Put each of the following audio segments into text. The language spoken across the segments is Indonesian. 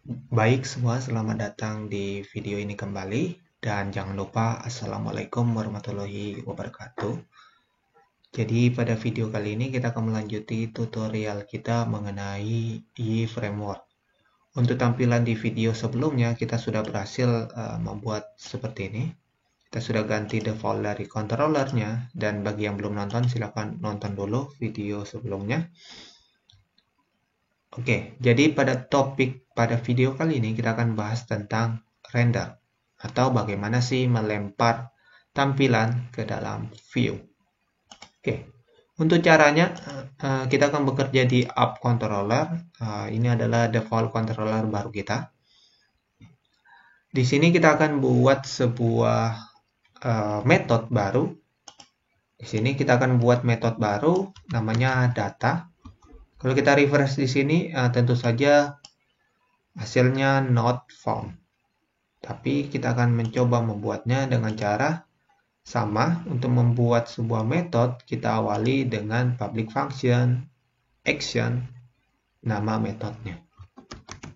Baik semua, selamat datang di video ini kembali. Dan jangan lupa, Assalamualaikum warahmatullahi wabarakatuh. Jadi pada video kali ini kita akan melanjuti tutorial kita mengenai e-framework. Untuk tampilan di video sebelumnya, kita sudah berhasil membuat seperti ini. Kita sudah ganti default dari controllernya. Dan bagi yang belum nonton, silahkan nonton dulu video sebelumnya. Oke, jadi pada video kali ini kita akan bahas tentang render atau bagaimana sih melempar tampilan ke dalam view. Oke, untuk caranya kita akan bekerja di app controller. Ini adalah default controller baru kita. Di sini kita akan buat sebuah metode baru. Di sini kita akan buat metode baru namanya data. Kalau kita refresh di sini, tentu saja hasilnya not found. Tapi kita akan mencoba membuatnya dengan cara sama. Untuk membuat sebuah metode, kita awali dengan public function, action, nama metodenya.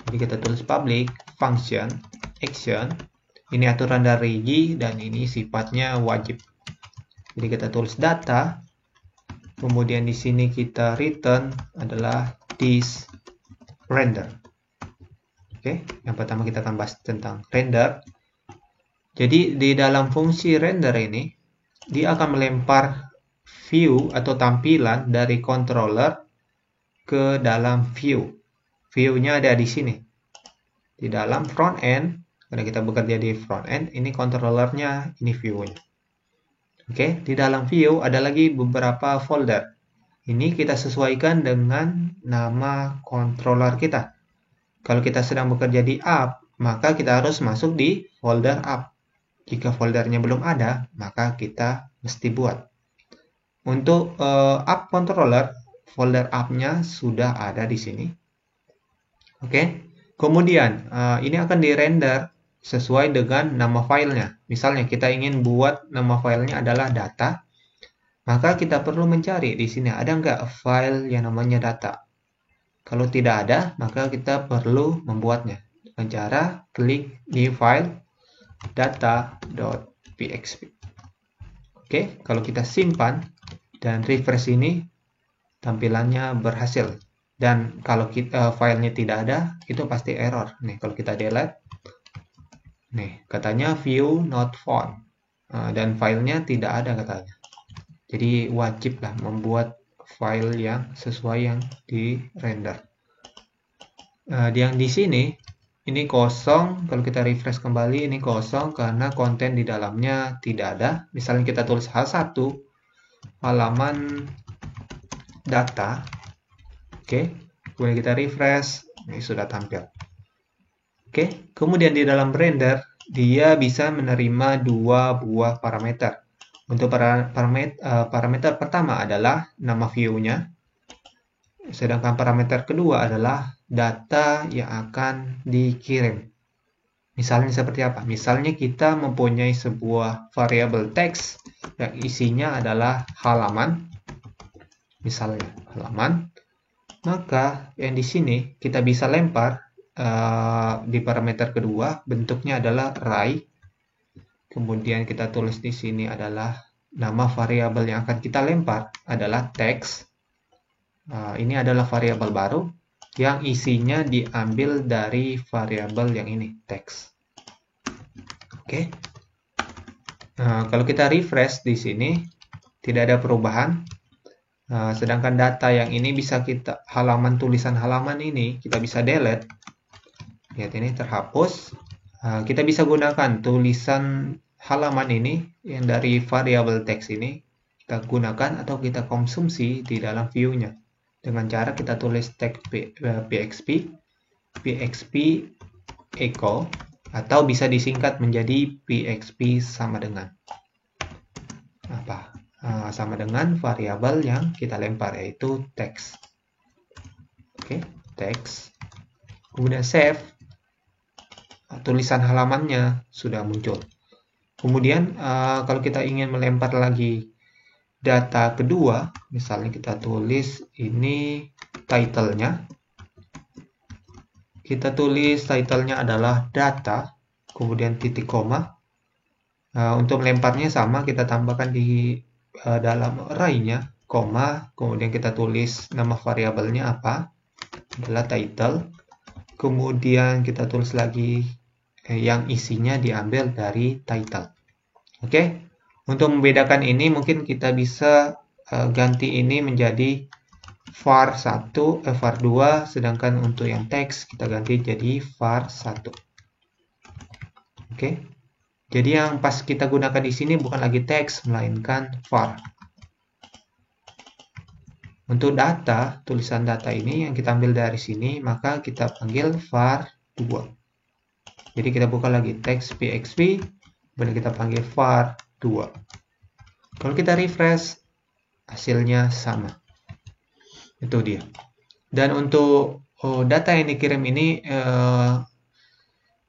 Jadi kita tulis public function, action. Ini aturan dari Yi dan ini sifatnya wajib. Jadi kita tulis data. Kemudian di sini kita return adalah this render. Oke, yang pertama kita akan bahas tentang render. Jadi di dalam fungsi render ini, dia akan melempar view atau tampilan dari controller ke dalam view. View-nya ada di sini. Di dalam front end, karena kita bekerja di front end, ini controllernya, ini view-nya. Oke, di dalam view ada lagi beberapa folder. Ini kita sesuaikan dengan nama controller kita. Kalau kita sedang bekerja di app, maka kita harus masuk di folder app. Jika foldernya belum ada, maka kita mesti buat. Untuk app controller, folder app-nya sudah ada di sini. Oke, kemudian ini akan dirender sesuai dengan nama filenya. Misalnya kita ingin buat nama filenya adalah data, maka kita perlu mencari di sini ada nggak file yang namanya data. Kalau tidak ada, maka kita perlu membuatnya dengan cara klik new file data.php. Oke, kalau kita simpan dan refresh ini, tampilannya berhasil. Dan kalau filenya tidak ada, itu pasti error. Nih, kalau kita delete, nih, katanya view not found. Dan filenya tidak ada katanya. Jadi wajiblah membuat file yang sesuai yang di render. Yang di sini, ini kosong. Kalau kita refresh kembali, ini kosong karena konten di dalamnya tidak ada. Misalnya kita tulis H1, halaman data. Oke, kemudian kita refresh. Ini sudah tampil. Oke, kemudian di dalam render, dia bisa menerima dua buah parameter. Untuk parameter pertama adalah nama view-nya, sedangkan parameter kedua adalah data yang akan dikirim. Misalnya seperti apa? Misalnya kita mempunyai sebuah variabel teks yang isinya adalah halaman, misalnya halaman, maka yang di sini kita bisa lempar di parameter kedua, bentuknya adalah array. Kemudian kita tulis di sini adalah nama variabel yang akan kita lempar adalah text. Ini adalah variabel baru yang isinya diambil dari variabel yang ini, text. Oke. Kalau kita refresh di sini tidak ada perubahan. Sedangkan data yang ini bisa kita tulisan halaman ini kita bisa delete. Lihat ini terhapus. Kita bisa gunakan tulisan halaman ini yang dari variabel teks ini kita gunakan atau kita konsumsi di dalam view-nya dengan cara kita tulis tag php echo atau bisa disingkat menjadi php sama dengan apa? Sama dengan variabel yang kita lempar yaitu teks. Oke, teks. Kemudian save. Tulisan halamannya sudah muncul. Kemudian kalau kita ingin melempar lagi data kedua, misalnya kita tulis ini title-nya. kita tulis title-nya adalah data, kemudian titik koma. Untuk melemparnya sama, kita tambahkan di dalam array-nya, koma, kemudian kita tulis nama variabelnya apa, adalah title. Kemudian kita tulis lagi yang isinya diambil dari title. Oke, untuk membedakan ini mungkin kita bisa ganti ini menjadi var1, var2, sedangkan untuk yang teks kita ganti jadi var1. Oke, jadi yang pas kita gunakan di sini bukan lagi teks, melainkan var. Untuk data, tulisan data ini yang kita ambil dari sini, maka kita panggil var2. Jadi kita buka lagi teks php, kemudian kita panggil var2. Kalau kita refresh, hasilnya sama. Itu dia. Dan untuk data yang dikirim ini,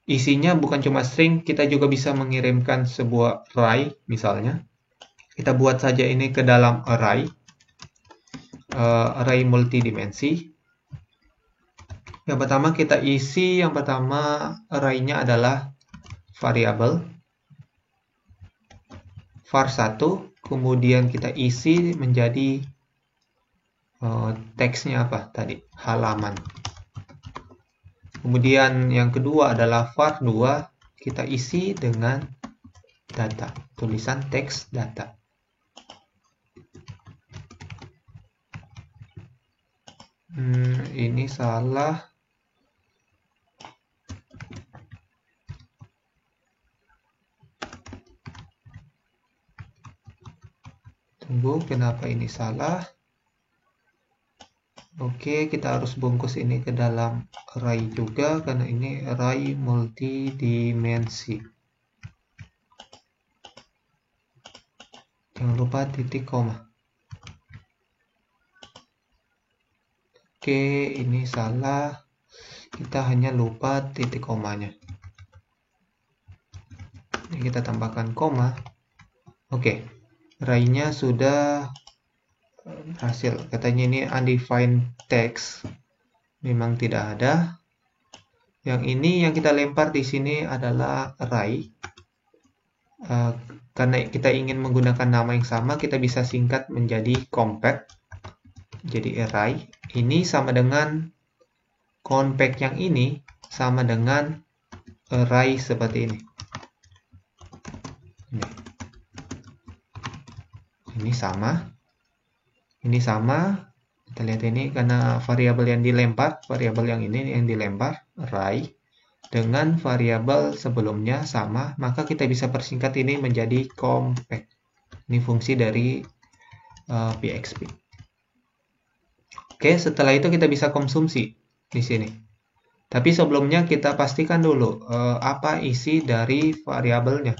isinya bukan cuma string, kita juga bisa mengirimkan sebuah array, misalnya. Kita buat saja ini ke dalam array multidimensi. Yang pertama kita isi, array-nya adalah variabel var1, kemudian kita isi menjadi teksnya apa tadi, halaman. Kemudian yang kedua adalah var2, kita isi dengan data, tulisan teks data. Ini salah. Tunggu, kenapa ini salah? Oke, kita harus bungkus ini ke dalam array juga, karena ini array multidimensi. Jangan lupa titik koma. Oke, ini salah. Kita hanya lupa titik komanya. Ini kita tambahkan koma. Oke, array-nya sudah berhasil. Katanya ini undefined text. Memang tidak ada. Yang ini yang kita lempar di sini adalah array. Karena kita ingin menggunakan nama yang sama, kita bisa singkat menjadi compact. Jadi array ini sama dengan compact, yang ini sama dengan array seperti ini. Ini sama. Ini sama. Kita lihat ini karena variabel yang dilempar, variabel yang ini yang dilempar array dengan variabel sebelumnya sama, maka kita bisa persingkat ini menjadi compact. Ini fungsi dari PHP. Oke, setelah itu kita bisa konsumsi di sini. Tapi sebelumnya kita pastikan dulu apa isi dari variabelnya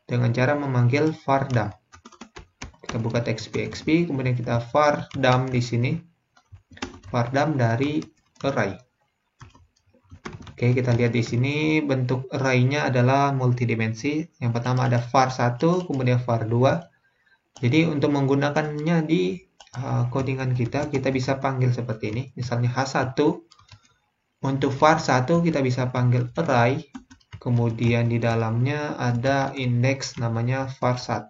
dengan cara memanggil var_dum. Kita buka teks PHP, kemudian kita var_dum di sini. var_dum dari array. Oke, kita lihat di sini bentuk array-nya adalah multidimensi. Yang pertama ada var1, kemudian var2. Jadi untuk menggunakannya di codingan kita bisa panggil seperti ini. Misalnya H1, untuk var1 kita bisa panggil array, kemudian di dalamnya ada index namanya var1.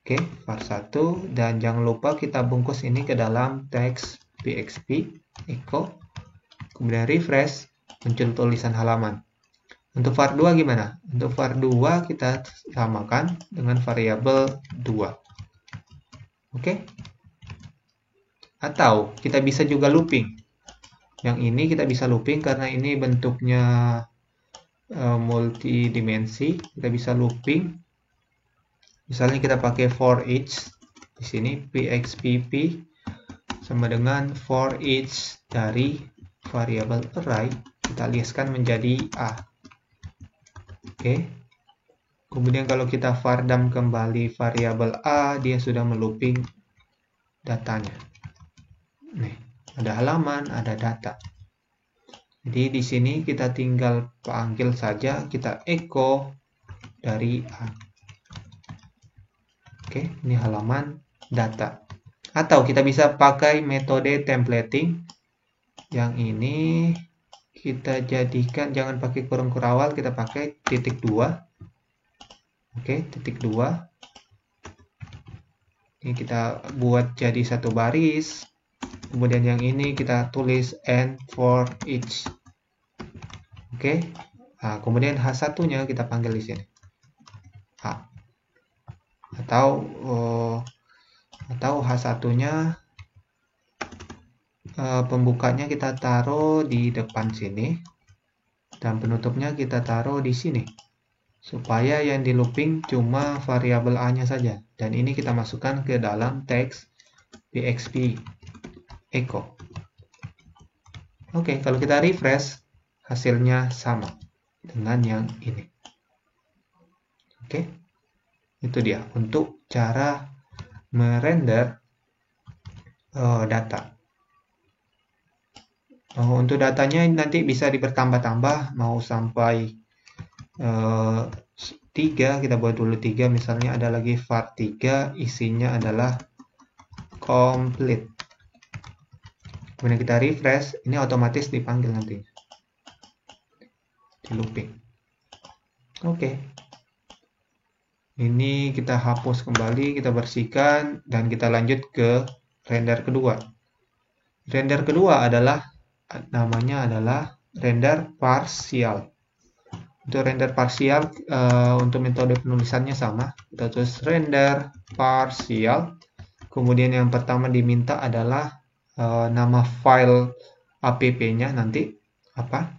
Oke, var1, dan jangan lupa kita bungkus ini ke dalam teks PHP echo, kemudian refresh, muncul tulisan halaman. Untuk var2 gimana? Untuk var2 kita samakan dengan variabel 2. Oke. Atau kita bisa juga looping. Yang ini kita bisa looping karena ini bentuknya multidimensi. Kita bisa looping. Misalnya kita pakai for each. Di sini php sama dengan for each dari variabel array. Kita aliaskan menjadi A. Oke. Kemudian kalau kita var_dum kembali variabel A, dia sudah melooping datanya. Nih, ada halaman, ada data. Jadi di sini kita tinggal panggil saja, kita echo dari A. Oke, ini halaman data. Atau kita bisa pakai metode templating. Yang ini kita jadikan, jangan pakai kurung kurawal, kita pakai titik 2. Oke, titik 2. Ini kita buat jadi satu baris. Kemudian yang ini kita tulis and for each. Oke. Nah, kemudian H1-nya kita panggil di sini. H. Atau H1-nya pembukanya kita taruh di depan sini dan penutupnya kita taruh di sini. Supaya yang di looping cuma variabel A-nya saja. Dan ini kita masukkan ke dalam teks PHP echo. Oke, kalau kita refresh, hasilnya sama dengan yang ini. Oke, itu dia untuk cara merender data. Untuk datanya nanti bisa dipertambah-tambah, mau sampai 3, kita buat dulu 3, misalnya ada lagi var 3, isinya adalah complete. Kemudian kita refresh, ini otomatis dipanggil nanti di looping. Oke. Ini kita hapus kembali, kita bersihkan, dan kita lanjut ke render kedua. Render kedua adalah, namanya adalah render parsial. Untuk render parsial, untuk metode penulisannya sama. Kita tulis render parsial. Kemudian yang pertama diminta adalah nama file app-nya nanti apa?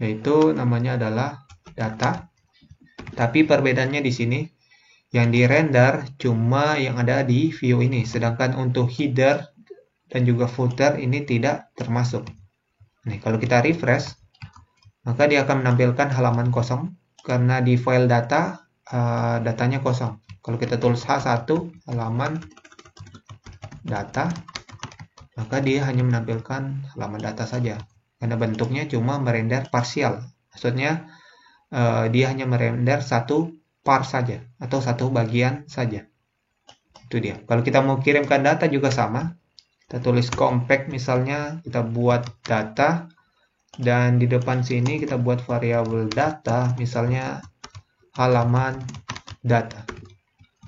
Yaitu namanya adalah data. Tapi perbedaannya di sini, yang di render cuma yang ada di view ini. Sedangkan untuk header dan juga footer ini tidak termasuk. Nih, kalau kita refresh, maka dia akan menampilkan halaman kosong karena di file data datanya kosong. Kalau kita tulis H1 halaman data, maka dia hanya menampilkan halaman data saja karena bentuknya cuma merender parsial. Maksudnya dia hanya merender satu part saja atau satu bagian saja. Itu dia. Kalau kita mau kirimkan data juga sama. Kita tulis compact misalnya, kita buat data. Dan di depan sini kita buat variabel data, misalnya halaman data.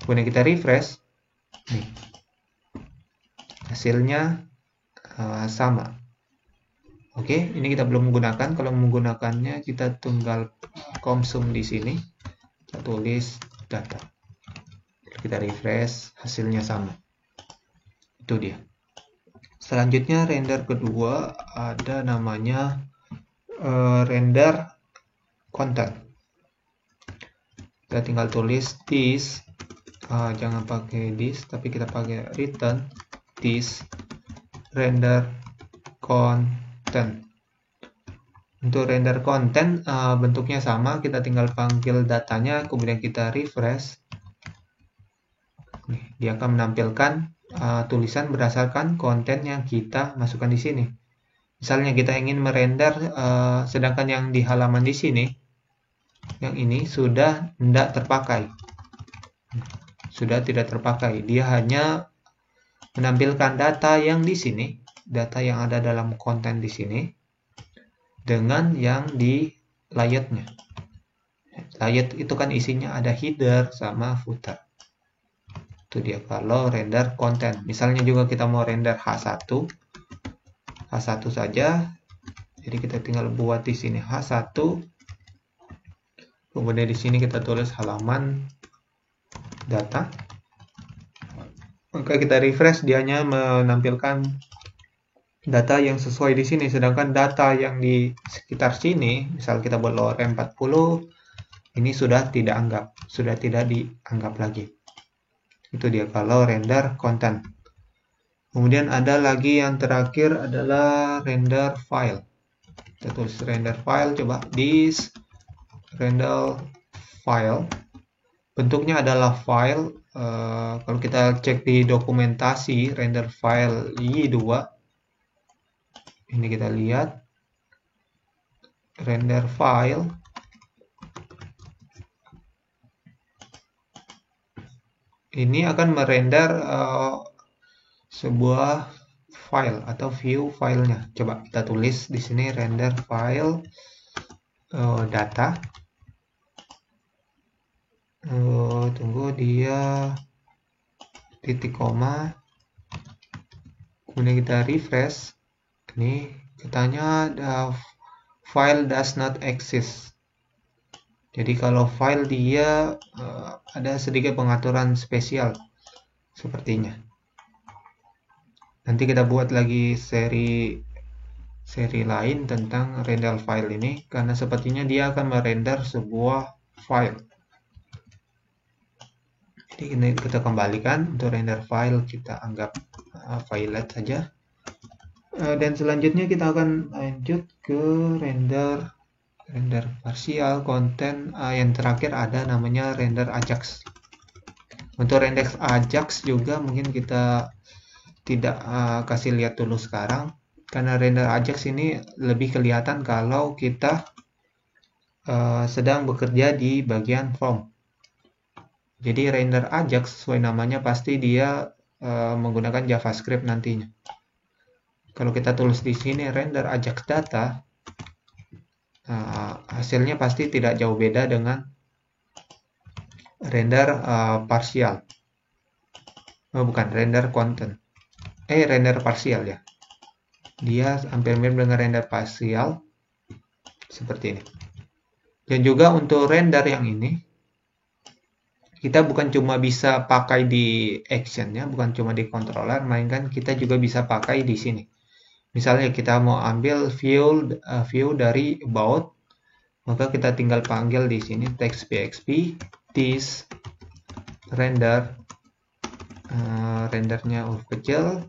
Kemudian kita refresh, nih, hasilnya sama. Oke, ini kita belum menggunakan. Kalau menggunakannya kita tinggal konsum di sini, kita tulis data. Kita refresh, hasilnya sama. Itu dia. Selanjutnya render kedua ada namanya render content. Kita tinggal tulis this, jangan pakai this, tapi kita pakai return this render content. Untuk render content bentuknya sama, kita tinggal panggil datanya, kemudian kita refresh. Nih, dia akan menampilkan tulisan berdasarkan konten yang kita masukkan di sini. Misalnya kita ingin merender, sedangkan yang di halaman di sini, yang ini sudah tidak terpakai. Sudah tidak terpakai. Dia hanya menampilkan data yang di sini, data yang ada dalam konten di sini, dengan yang di layarnya. Layar itu kan isinya ada header sama footer. Itu dia kalau render konten. Misalnya juga kita mau render H1 saja. Jadi kita tinggal buat di sini H1. Kemudian di sini kita tulis halaman data. Maka kita refresh, dia hanya menampilkan data yang sesuai di sini. Sedangkan data yang di sekitar sini, misal kita buat lorem 40, ini sudah tidak dianggap lagi. Itu dia kalau render konten. Kemudian ada lagi yang terakhir adalah render file. Kita tulis render file, coba this render file. Bentuknya adalah file. Kalau kita cek di dokumentasi render file Y2, ini kita lihat render file. Ini akan merender sebuah file atau view filenya. Coba kita tulis di sini render file data. Tunggu, dia titik koma. Kemudian kita refresh. Ini katanya the file does not exist. Jadi kalau file dia ada sedikit pengaturan spesial sepertinya. Nanti kita buat lagi seri lain tentang render file ini, karena sepertinya dia akan merender sebuah file. Jadi kita kembalikan untuk render file, kita anggap filelet saja. Dan selanjutnya kita akan lanjut ke render parsial konten. Yang terakhir ada namanya render Ajax. Untuk render Ajax juga mungkin kita tidak kasih lihat dulu sekarang, karena render Ajax ini lebih kelihatan kalau kita sedang bekerja di bagian form. Jadi render Ajax sesuai namanya pasti dia menggunakan JavaScript nantinya. Kalau kita tulis di sini render Ajax data, hasilnya pasti tidak jauh beda dengan render parsial. Bukan render content. Render parsial ya. Dia hampir mirip dengan render parsial seperti ini. Dan juga untuk render yang ini, kita bukan cuma bisa pakai di actionnya, bukan cuma di controller, melainkan kita juga bisa pakai di sini. Misalnya kita mau ambil view dari about, maka kita tinggal panggil di sini text.php this render, rendernya huruf kecil,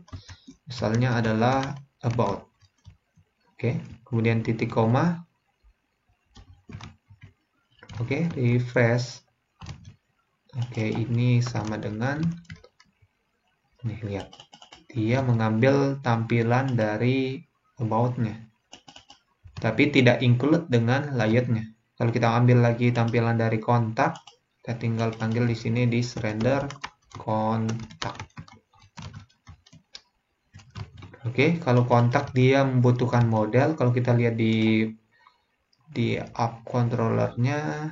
misalnya adalah about. Oke, kemudian titik koma. Oke, refresh. Oke, ini sama dengan, nih lihat, dia mengambil tampilan dari about-nya, tapi tidak include dengan layout-nya. Kalau kita ambil lagi tampilan dari kontak, kita tinggal panggil di sini di render kontak. Oke, kalau kontak dia membutuhkan model. Kalau kita lihat di app controllernya,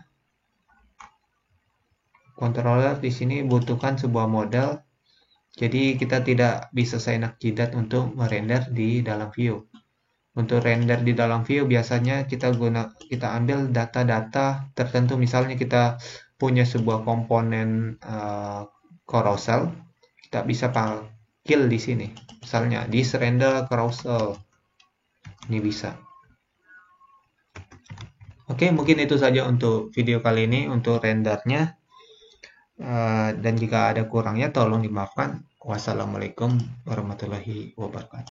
controller di sini butuhkan sebuah model. Jadi kita tidak bisa seenak jidat untuk merender di dalam view. Untuk render di dalam view biasanya kita ambil data-data tertentu. Misalnya kita punya sebuah komponen carousel, kita bisa panggil di sini. Misalnya di render carousel. Ini bisa. Oke, mungkin itu saja untuk video kali ini untuk rendernya. Dan jika ada kurangnya tolong dimaafkan. Wassalamualaikum warahmatullahi wabarakatuh.